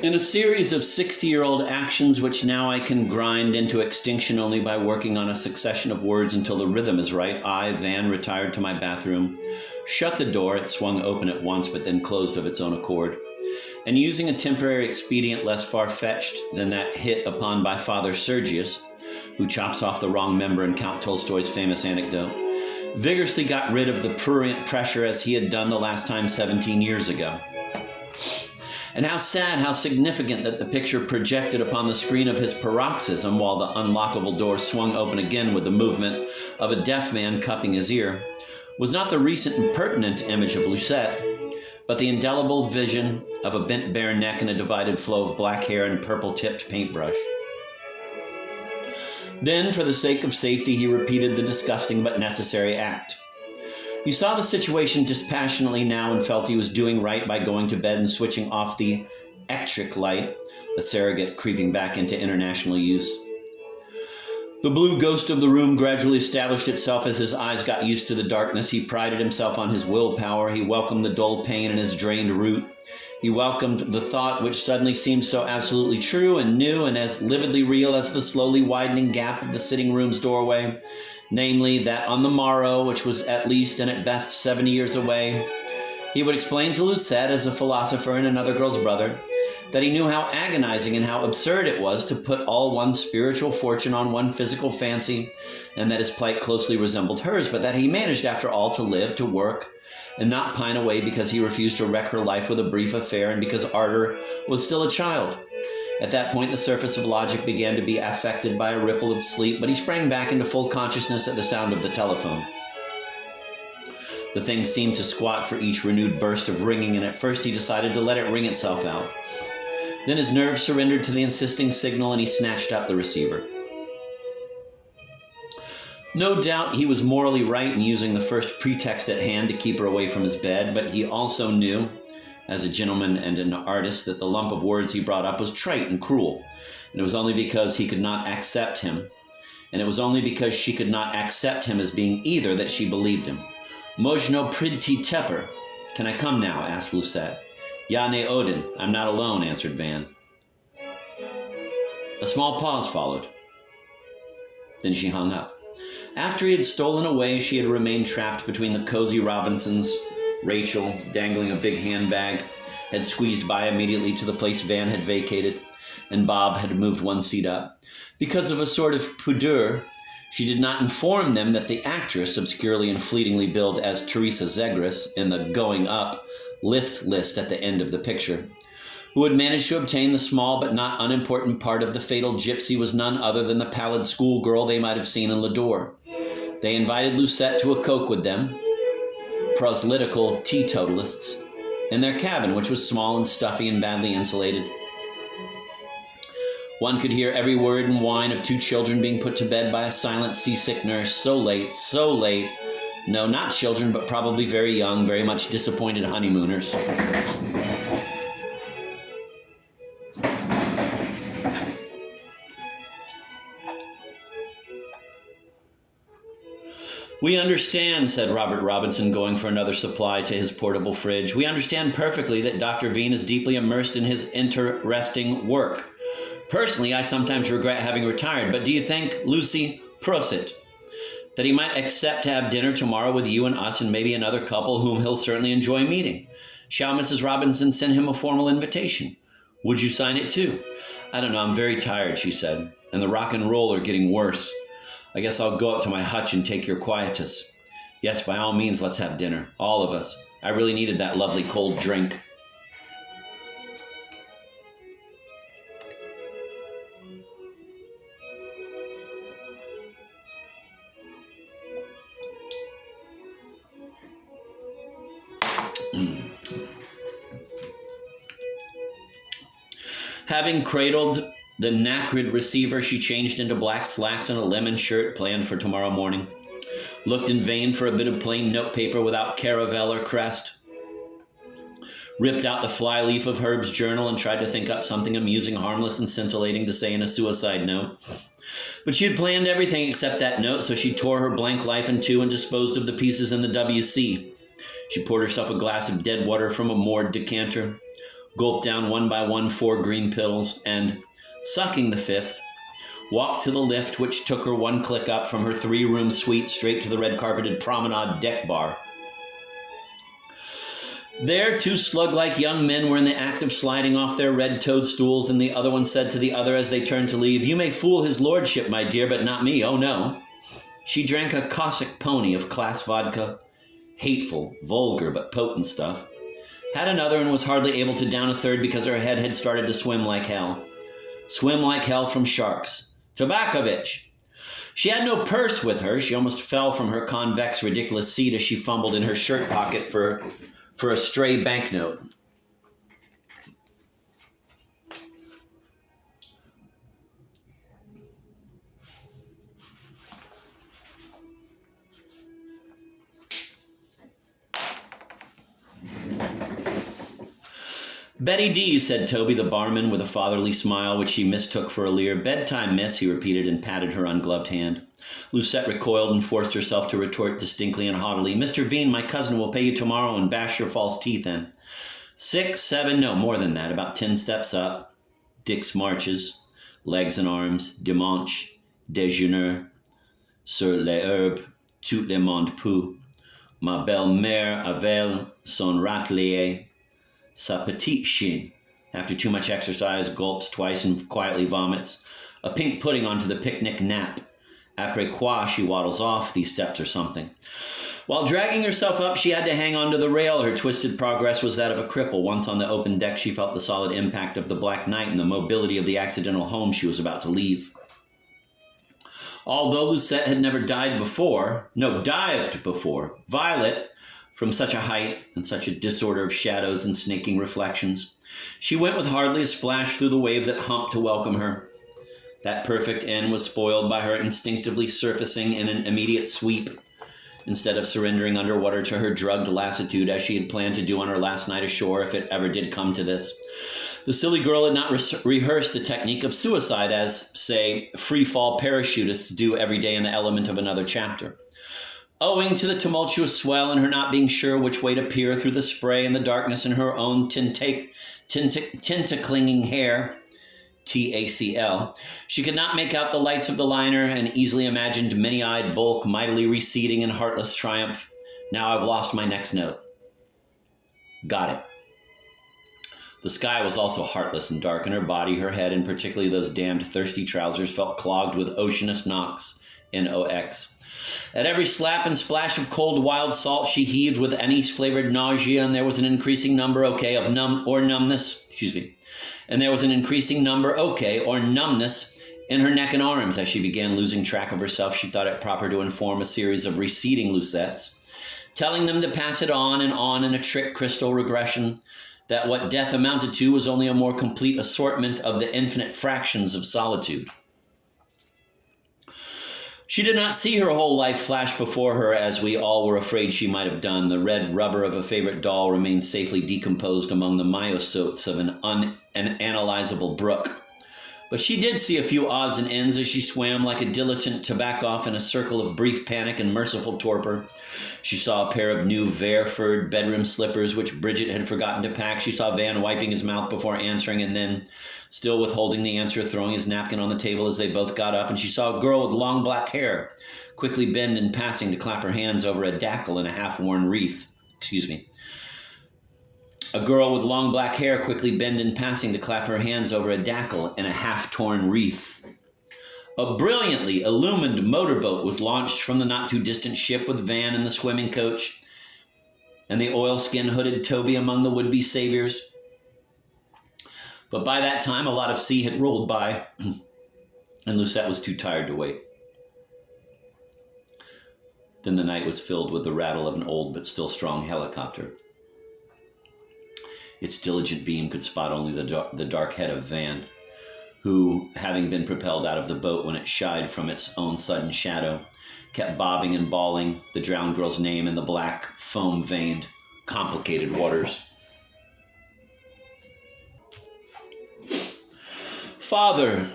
In a series of 60-year-old actions which now I can grind into extinction only by working on a succession of words until the rhythm is right, I, Van, retired to my bathroom, shut the door, it swung open at once but then closed of its own accord, and using a temporary expedient less far-fetched than that hit upon by Father Sergius, who chops off the wrong member in Count Tolstoy's famous anecdote, vigorously got rid of the prurient pressure as he had done the last time 17 years ago. And how sad, how significant that the picture projected upon the screen of his paroxysm while the unlockable door swung open again with the movement of a deaf man cupping his ear was not the recent impertinent image of Lucette, but the indelible vision of a bent bare neck and a divided flow of black hair and purple-tipped paintbrush. Then, for the sake of safety, he repeated the disgusting but necessary act. You saw the situation dispassionately now and felt he was doing right by going to bed and switching off the electric light, a surrogate creeping back into international use. The blue ghost of the room gradually established itself as his eyes got used to the darkness. He prided himself on his willpower. He welcomed the dull pain in his drained root. He welcomed the thought which suddenly seemed so absolutely true and new and as lividly real as the slowly widening gap of the sitting room's doorway, namely that on the morrow, which was at least and at best 70 years away, he would explain to Lucette, as a philosopher and another girl's brother, that he knew how agonizing and how absurd it was to put all one's spiritual fortune on one physical fancy, and that his plight closely resembled hers, but that he managed after all to live, to work, and not pine away because he refused to wreck her life with a brief affair and because Arter was still a child. At that point, the surface of logic began to be affected by a ripple of sleep, but he sprang back into full consciousness at the sound of the telephone. The thing seemed to squat for each renewed burst of ringing, and at first he decided to let it ring itself out. Then his nerves surrendered to the insisting signal, and he snatched up the receiver. No doubt he was morally right in using the first pretext at hand to keep her away from his bed, but he also knew, as a gentleman and an artist, that the lump of words he brought up was trite and cruel, and it was only because he could not accept him, and it was only because she could not accept him as being either that she believed him. Mojno pridti tepper. Can I come now? Asked Lucette. Ja ne Odin. I'm not alone, answered Van. A small pause followed. Then she hung up. After he had stolen away, she had remained trapped between the cozy Robinsons. Rachel, dangling a big handbag, had squeezed by immediately to the place Van had vacated, and Bob had moved one seat up. Because of a sort of pudeur, she did not inform them that the actress, obscurely and fleetingly billed as Teresa Zegras in the Going Up lift list at the end of the picture, who had managed to obtain the small but not unimportant part of the fatal gypsy, was none other than the pallid schoolgirl they might have seen in Ladore. They invited Lucette to a Coke with them, proselytical teetotalists, in their cabin, which was small and stuffy and badly insulated. One could hear every word and whine of two children being put to bed by a silent seasick nurse. So late, so late. No, not children, but probably very young, very much disappointed honeymooners. We understand, said Robert Robinson, going for another supply to his portable fridge. We understand perfectly that Dr. Veen is deeply immersed in his interesting work. Personally, I sometimes regret having retired, but do you think, Lucy, prosit, that he might accept to have dinner tomorrow with you and us and maybe another couple whom he'll certainly enjoy meeting? Shall Mrs. Robinson send him a formal invitation? Would you sign it too? I don't know, I'm very tired, she said, and the rock and roll are getting worse. I guess I'll go up to my hutch and take your quietus. Yes, by all means, let's have dinner. All of us. I really needed that lovely cold drink. Having cradled the nacrid receiver, she changed into black slacks and a lemon shirt planned for tomorrow morning. Looked in vain for a bit of plain notepaper without caravel or crest. ripped out the flyleaf of Herb's journal and tried to think up something amusing, harmless, and scintillating to say in a suicide note. But she had planned everything except that note, so she tore her blank life in two and disposed of the pieces in the WC. She poured herself a glass of dead water from a moored decanter, gulped down one by one 4 green pills, and, sucking the 5th, walked to the lift, which took her 1 click up from her 3-room suite straight to the red-carpeted promenade deck bar. There, 2 slug-like young men were in the act of sliding off their red toadstools, and the other one said to the other as they turned to leave, "You may fool his lordship, my dear, but not me, oh no." She drank a Cossack pony of class vodka, hateful, vulgar, but potent stuff. Had another and was hardly able to down a third because her head had started to swim like hell. Swim like hell from sharks. Tobakovich! She had no purse with her. She almost fell from her convex, ridiculous seat as she fumbled in her shirt pocket for a stray banknote. "Betty D," said Toby, the barman, with a fatherly smile, which she mistook for a leer. "Bedtime, miss," he repeated, and patted her ungloved hand. Lucette recoiled and forced herself to retort distinctly and haughtily, "Mr. Veen, my cousin, will pay you tomorrow and bash your false teeth in." 6, 7, no, more than that, about 10 steps up. Dix marches, legs and arms, dimanche, déjeuner, sur les herbes, tout le monde peut. Ma belle-mère avait son râtelier. Sa petite chien. After too much exercise, gulps twice and quietly vomits. A pink pudding onto the picnic nap. Après quoi, she waddles off these steps or something. While dragging herself up, she had to hang onto the rail. Her twisted progress was that of a cripple. Once on the open deck, she felt the solid impact of the black night and the mobility of the accidental home she was about to leave. Although Lucette had never dived before, Violet, from such a height and such a disorder of shadows and snaking reflections, she went with hardly a splash through the wave that humped to welcome her. That perfect end was spoiled by her instinctively surfacing in an immediate sweep, instead of surrendering underwater to her drugged lassitude as she had planned to do on her last night ashore if it ever did come to this. The silly girl had not rehearsed the technique of suicide as, say, free-fall parachutists do every day in the element of another chapter. Owing to the tumultuous swell and her not being sure which way to peer through the spray and the darkness in her own tentacling hair, TACL, she could not make out the lights of the liner and easily imagined many-eyed bulk mightily receding in heartless triumph. Now I've lost my next note. Got it. The sky was also heartless and dark, and her body, her head, and particularly those damned thirsty trousers felt clogged with oceanous knocks, N-O-X. At every slap and splash of cold wild salt, she heaved with anise-flavored nausea, and there was an increasing number, numbness in her neck and arms. As she began losing track of herself, she thought it proper to inform a series of receding Lucettes, telling them to pass it on in a trick crystal regression, that what death amounted to was only a more complete assortment of the infinite fractions of solitude. She did not see her whole life flash before her as we all were afraid she might have done. The red rubber of a favorite doll remained safely decomposed among the myosotes of an unanalyzable brook. But she did see a few odds and ends as she swam like a dilettante to back off in a circle of brief panic and merciful torpor. She saw a pair of new Verford bedroom slippers, which Bridget had forgotten to pack. She saw Van wiping his mouth before answering and then, still withholding the answer, throwing his napkin on the table as they both got up. And she saw a girl with long black hair quickly bend in passing to clap her hands over a dactyl in a half-worn wreath. A girl with long black hair quickly bend in passing to clap her hands over a dactyl in a half-torn wreath. A brilliantly illumined motorboat was launched from the not-too-distant ship with Van in the swimming coach and the oilskin hooded Toby among the would-be saviors. But by that time, a lot of sea had rolled by, and Lucette was too tired to wait. Then the night was filled with the rattle of an old but still strong helicopter. Its diligent beam could spot only the dark head of Van, who, having been propelled out of the boat when it shied from its own sudden shadow, kept bobbing and bawling the drowned girl's name in the black, foam-veined, complicated waters. Father,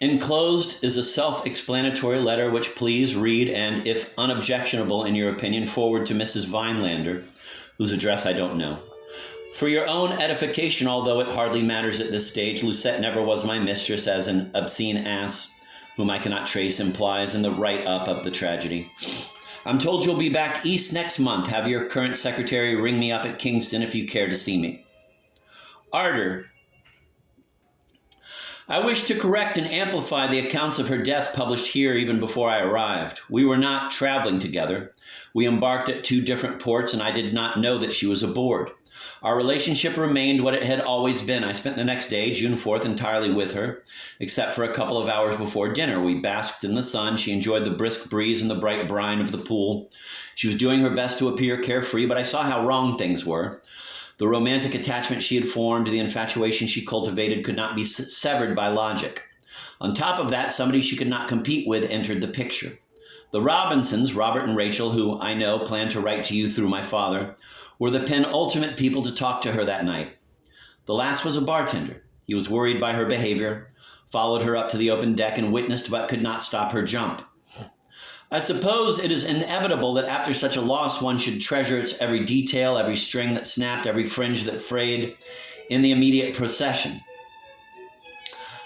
enclosed is a self-explanatory letter which please read and, if unobjectionable in your opinion, forward to Mrs. Vinelander, whose address I don't know. For your own edification, although it hardly matters at this stage, Lucette never was my mistress, as an obscene ass, whom I cannot trace, implies in the write-up of the tragedy. I'm told you'll be back east next month. Have your current secretary ring me up at Kingston if you care to see me. Ardor. I wish to correct and amplify the accounts of her death published here even before I arrived. We were not traveling together. We embarked at 2 different ports, and I did not know that she was aboard. Our relationship remained what it had always been. I spent the next day, June 4th, entirely with her, except for a couple of hours before dinner. We basked in the sun. She enjoyed the brisk breeze and the bright brine of the pool. She was doing her best to appear carefree, but I saw how wrong things were. The romantic attachment she had formed, the infatuation she cultivated, could not be severed by logic. On top of that, somebody she could not compete with entered the picture. The Robinsons, Robert and Rachel, who I know planned to write to you through my father, were the penultimate people to talk to her that night. The last was a bartender. He was worried by her behavior, followed her up to the open deck, and witnessed but could not stop her jump. I suppose it is inevitable that after such a loss one should treasure its every detail, every string that snapped, every fringe that frayed in the immediate procession.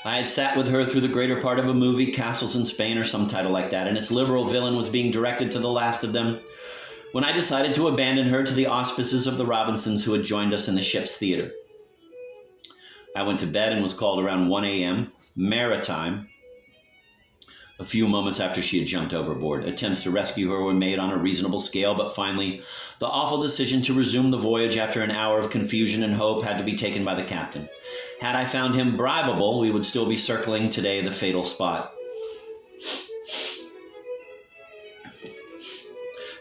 I had sat with her through the greater part of a movie, Castles in Spain or some title like that, and its liberal villain was being directed to the last of them, when I decided to abandon her to the auspices of the Robinsons who had joined us in the ship's theater. I went to bed and was called around 1 a.m., maritime, a few moments after she had jumped overboard. Attempts to rescue her were made on a reasonable scale, but finally, the awful decision to resume the voyage after an hour of confusion and hope had to be taken by the captain. Had I found him bribable, we would still be circling today the fatal spot.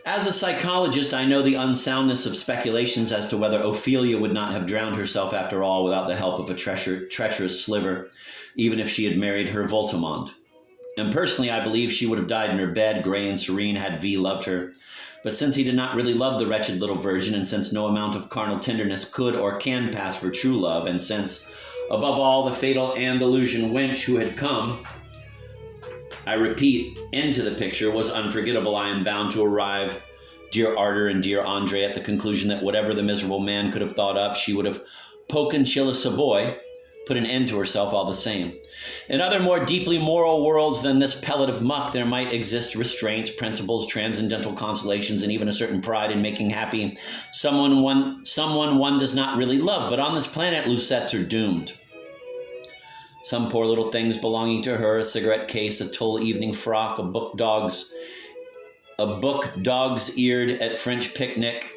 As a psychologist, I know the unsoundness of speculations as to whether Ophelia would not have drowned herself after all without the help of a treacherous sliver, even if she had married her Voltimand. And personally, I believe she would have died in her bed, gray and serene, had V loved her. But since he did not really love the wretched little virgin, and since no amount of carnal tenderness could or can pass for true love, and since, above all, the fatal Andalusian wench who had come, I repeat, into the picture was unforgettable, I am bound to arrive, dear Ardor and dear Andre, at the conclusion that whatever the miserable man could have thought up, she would have Pocanchilla Savoy, put an end to herself all the same. In other more deeply moral worlds than this pellet of muck, there might exist restraints, principles, transcendental consolations, and even a certain pride in making happy someone one does not really love. But on this planet, Lucettes are doomed. Some poor little things belonging to her, a cigarette case, a tulle evening frock, a book dog's-eared at French picnic,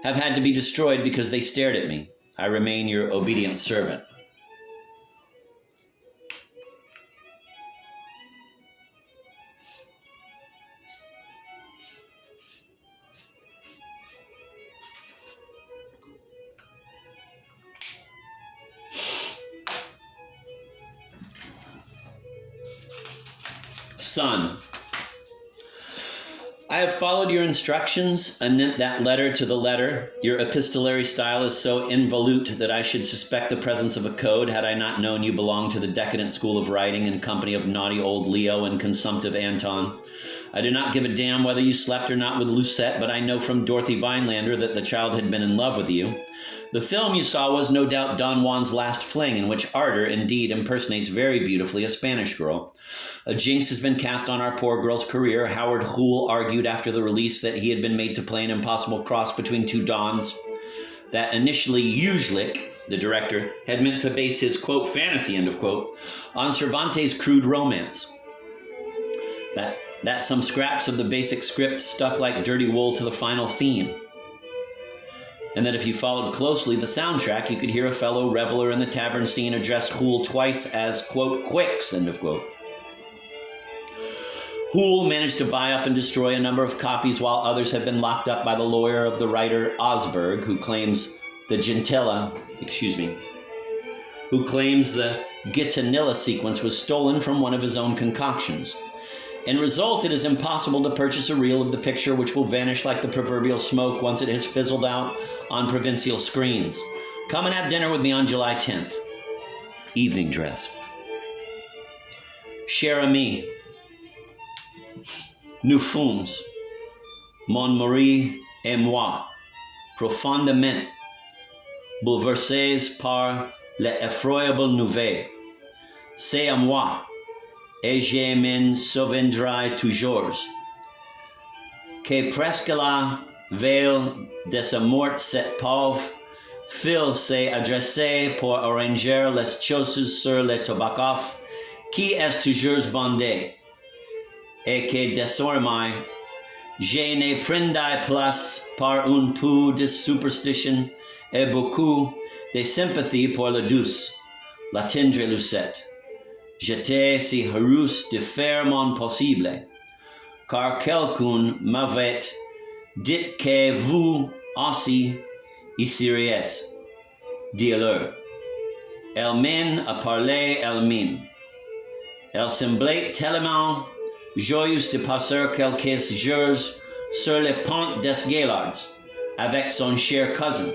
have had to be destroyed because they stared at me. I remain your obedient servant. Son, I have followed your instructions, anent that letter to the letter. Your epistolary style is so involute that I should suspect the presence of a code had I not known you belonged to the decadent school of writing in company of naughty old Leo and consumptive Anton. I do not give a damn whether you slept or not with Lucette, but I know from Dorothy Vinelander that the child had been in love with you. The film you saw was no doubt Don Juan's last fling, in which Ardor indeed impersonates very beautifully a Spanish girl. A jinx has been cast on our poor girl's career. Howard Hoole argued after the release that he had been made to play an impossible cross between two Dons. That initially Ujlik, the director, had meant to base his, quote, fantasy, end of quote, on Cervantes' crude romance. That some scraps of the basic script stuck like dirty wool to the final theme. And that if you followed closely the soundtrack, you could hear a fellow reveler in the tavern scene address Hoole twice as, quote, quicks, end of quote. Hoole managed to buy up and destroy a number of copies while others have been locked up by the lawyer of the writer Osberg, who claims the Gitanilla sequence was stolen from one of his own concoctions. In result, it is impossible to purchase a reel of the picture, which will vanish like the proverbial smoke once it has fizzled out on provincial screens. Come and have dinner with me on July 10th. Evening dress. Cher ami, nous fûmes, mon mari et moi, profondément bouleversés par l'effroyable nouvelle. C'est à moi, et je m'en souviendrai toujours, que presque la veille de sa mort, cette pauvre fille s'est adressée pour arranger les choses sur le tabac qui est toujours bandé, et que désormais je ne prendrai place par un peu de superstition et beaucoup de sympathie pour la douce, la tendre Lucette. J'étais si heureuse de faire mon possible, car quelqu'un m'avait dit que vous aussi y seriez. Dis-leur. Elle m'en a parlé elle-même. Elle semblait tellement joyeuse de passer quelques jours sur le pont des Gaillards avec son cher cousin.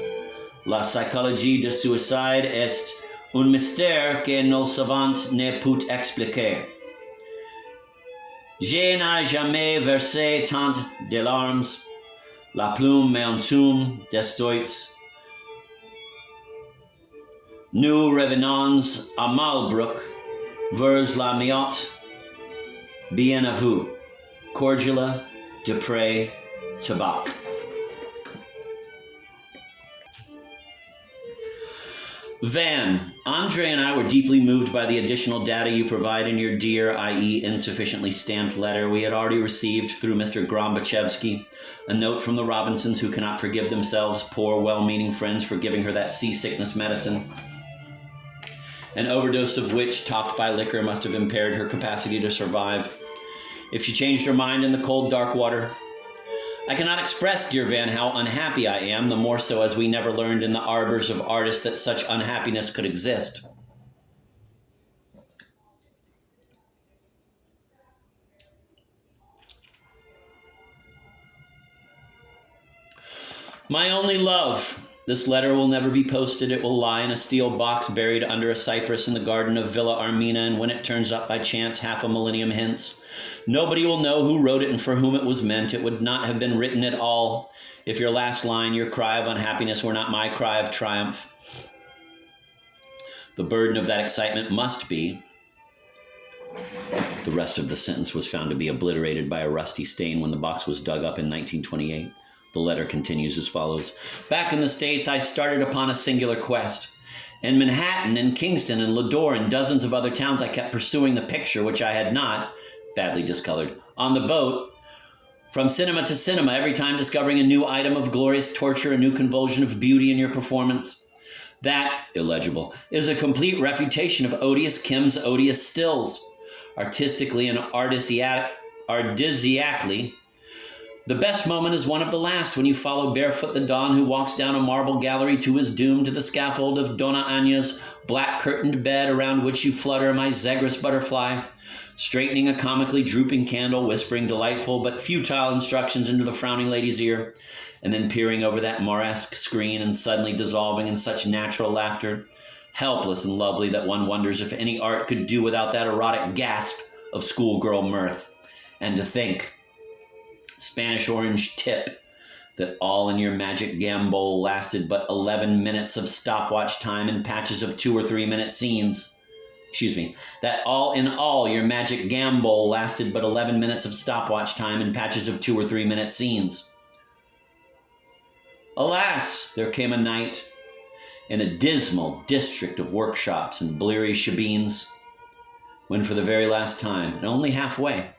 La psychologie du suicide est un mystère que nos savants ne peuvent expliquer. Je n'ai jamais versé tant de larmes. La plume m'entoure d'estoites. Nous revenons à Malbrook vers la miotte. Bien à vous, Cordula Dupré Tabac. Van, Andre and I were deeply moved by the additional data you provide in your dear, i.e. insufficiently stamped letter. We had already received through Mr. Grombachevsky a note from the Robinsons who cannot forgive themselves, poor, well-meaning friends, for giving her that seasickness medicine, an overdose of which, topped by liquor, must have impaired her capacity to survive. If she changed her mind in the cold, dark water, I cannot express, dear Van, how unhappy I am, the more so as we never learned in the arbors of artists that such unhappiness could exist. My only love, this letter will never be posted. It will lie in a steel box buried under a cypress in the garden of Villa Armina, and when it turns up by chance half a millennium hence, nobody will know who wrote it and for whom it was meant. It would not have been written at all if your last line, your cry of unhappiness, were not my cry of triumph. The burden of that excitement must be... The rest of the sentence was found to be obliterated by a rusty stain when the box was dug up in 1928. The letter continues as follows. Back in the States, I started upon a singular quest. In Manhattan, in Kingston, in Ladore, and dozens of other towns, I kept pursuing the picture, which I had not, badly discolored, on the boat, from cinema to cinema, every time discovering a new item of glorious torture, a new convulsion of beauty in your performance. That, illegible, is a complete refutation of odious Kim's odious stills. Artistically and aphrodisiacally, the best moment is one of the last, when you follow barefoot the Don who walks down a marble gallery to his doom, to the scaffold of Donna Anya's black-curtained bed, around which you flutter my Zegris butterfly, straightening a comically drooping candle, whispering delightful but futile instructions into the frowning lady's ear, and then peering over that Mauresque screen and suddenly dissolving in such natural laughter, helpless and lovely that one wonders if any art could do without that erotic gasp of schoolgirl mirth. And to think, Spanish orange tip, that all in your magic gambol lasted but 11 minutes of stopwatch time in patches of 2 or 3 minute scenes. That all in all your magic gambol lasted but 11 minutes of stopwatch time in patches of 2 or 3 minute scenes. Alas, there came a night in a dismal district of workshops and bleary shebeens, when for the very last time, and only halfway,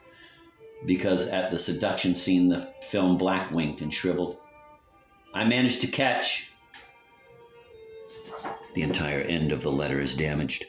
because at the seduction scene the film black-winked and shriveled, I managed to catch... The entire end of the letter is damaged.